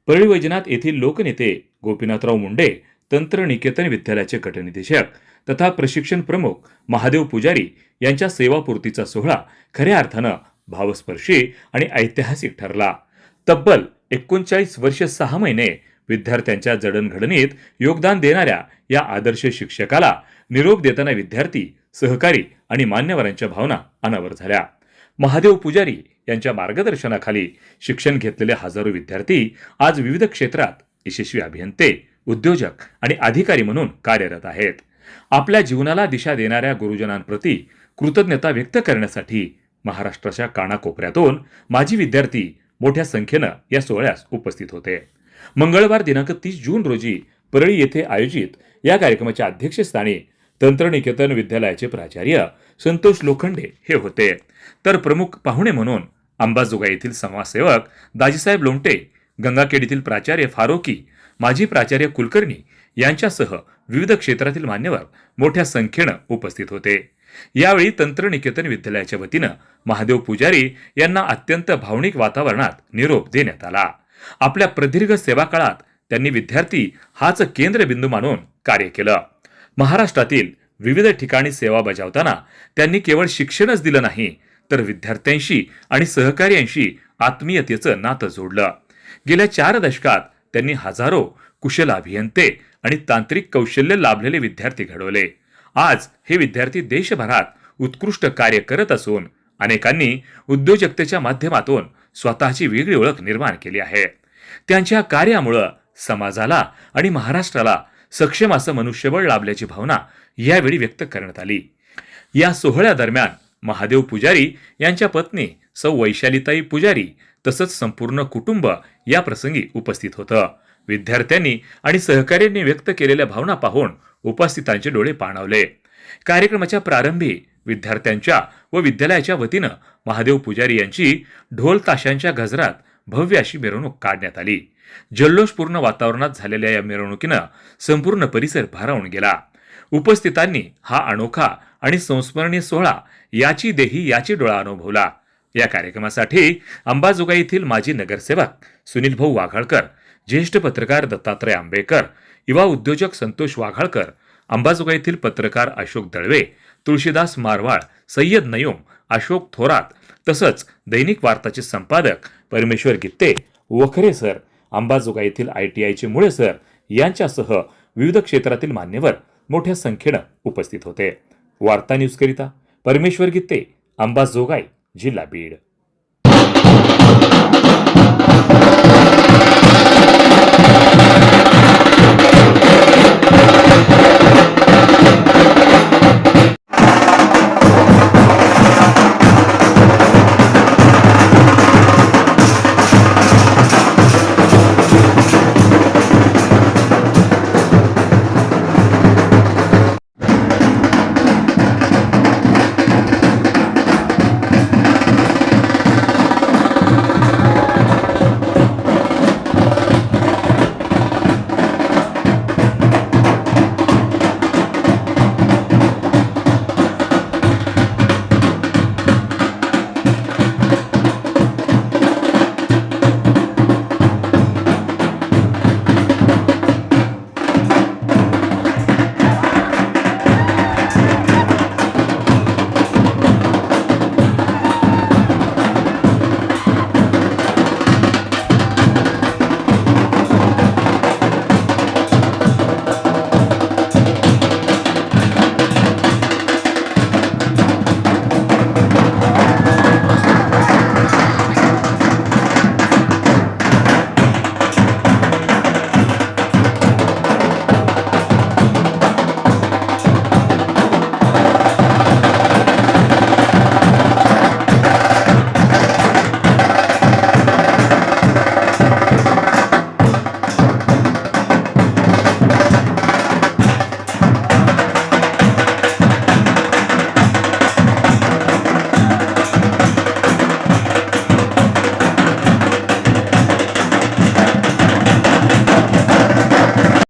परळी वैजनाथ येथील लोकनेते गोपीनाथराव मुंडे तंत्रनिकेतन विद्यालयाचे गटनिदेशक तथा प्रशिक्षण प्रमुख महादेव पुजारी यांच्या सेवापूर्तीचा सोहळा खऱ्या अर्थानं भावस्पर्शी आणि ऐतिहासिक ठरला. तब्बल 39 वर्ष 6 महिने विद्यार्थ्यांच्या जडणघडणीत योगदान देणाऱ्या या आदर्श शिक्षकाला निरोप देताना विद्यार्थी, सहकारी आणि मान्यवरांच्या भावना अनावर झाल्या. महादेव पुजारी यांच्या मार्गदर्शनाखाली शिक्षण घेतलेले हजारो विद्यार्थी आज विविध क्षेत्रात यशस्वी अभियंते, उद्योजक आणि अधिकारी म्हणून कार्यरत आहेत. आपल्या जीवनाला दिशा देणाऱ्या गुरुजनांप्रती कृतज्ञता व्यक्त करण्यासाठी महाराष्ट्राच्या कानाकोपऱ्यातून माजी विद्यार्थी मोठ्या संख्येनं या सोहळ्यास उपस्थित होते. मंगळवार दिनांक 30 जून रोजी परळी येथे आयोजित या कार्यक्रमाच्या अध्यक्षस्थानी तंत्रनिकेतन विद्यालयाचे प्राचार्य संतोष लोखंडे हे होते. तर प्रमुख पाहुणे म्हणून अंबाजोगाई येथील समाजसेवक दाजीसाहेब लोमटे, गंगाखेड येथील प्राचार्य फारोकी, माजी प्राचार्य कुलकर्णी यांच्यासह विविध क्षेत्रातील मान्यवर मोठ्या संख्येनं उपस्थित होते. यावेळी तंत्रनिकेतन विद्यालयाच्या वतीनं महादेव पुजारी यांना अत्यंत भावनिक वातावरणात निरोप देण्यात आला. आपल्या प्रदीर्घ सेवा काळात त्यांनी विद्यार्थी हाच केंद्रबिंदू मानून कार्य केलं. महाराष्ट्रातील विविध ठिकाणी सेवा बजावताना त्यांनी केवळ शिक्षणच दिलं नाही, तर विद्यार्थ्यांशी आणि सहकार्यांशी आत्मीयतेचं नातं जोडलं. गेल्या 4 दशकात त्यांनी हजारो कुशल अभियंते आणि तांत्रिक कौशल्य लाभलेले विद्यार्थी घडवले. आज हे विद्यार्थी देशभरात उत्कृष्ट कार्य करत असून अनेकांनी उद्योजकतेच्या माध्यमातून स्वतःची वेगळी ओळख निर्माण केली आहे. त्यांच्या कार्यामुळे समाजाला आणि महाराष्ट्राला सक्षम असं मनुष्यबळ लाभल्याची भावना यावेळी व्यक्त करण्यात आली. या सोहळ्यादरम्यान महादेव पुजारी यांच्या पत्नी सौ वैशालीताई पुजारी तसंच संपूर्ण कुटुंब या प्रसंगी उपस्थित होतं. विद्यार्थ्यांनी आणि सहकाऱ्यांनी व्यक्त केलेल्या भावना पाहून उपस्थितांचे डोळे पाणावले. कार्यक्रमाच्या प्रारंभी विद्यार्थ्यांच्या व विद्यालयाच्या वतीनं महादेव पुजारी यांची ढोल ताशांच्या गजरात भव्य अशी मिरवणूक काढण्यात आली. जल्लोषपूर्ण वातावरणात झालेल्या या मिरवणुकीनं संपूर्ण परिसर भारावून गेला. उपस्थितांनी हा अनोखा आणि संस्मरणीय सोहळा याची देही याची डोळा अनुभवला. या कार्यक्रमासाठी अंबाजोगाई येथील माजी नगरसेवक सुनील भाऊ वाघाळकर, ज्येष्ठ पत्रकार दत्तात्रय आंबेकर, युवा उद्योजक संतोष वाघाळकर, अंबाजोगाई येथील पत्रकार अशोक दळवे, तुळशीदास मारवाळ, सय्यद नयूम, अशोक थोरात तसंच दैनिक वार्ताचे संपादक परमेश्वर गित्ते, वखरे सर, अंबाजोगाई येथील ITIचे मुळे सर यांच्यासह विविध क्षेत्रातील मान्यवर मोठ्या संख्येनं उपस्थित होते. वार्ता न्यूजकरिता परमेश्वर गित्ते, अंबाजोगाई, जिल्हा बीड.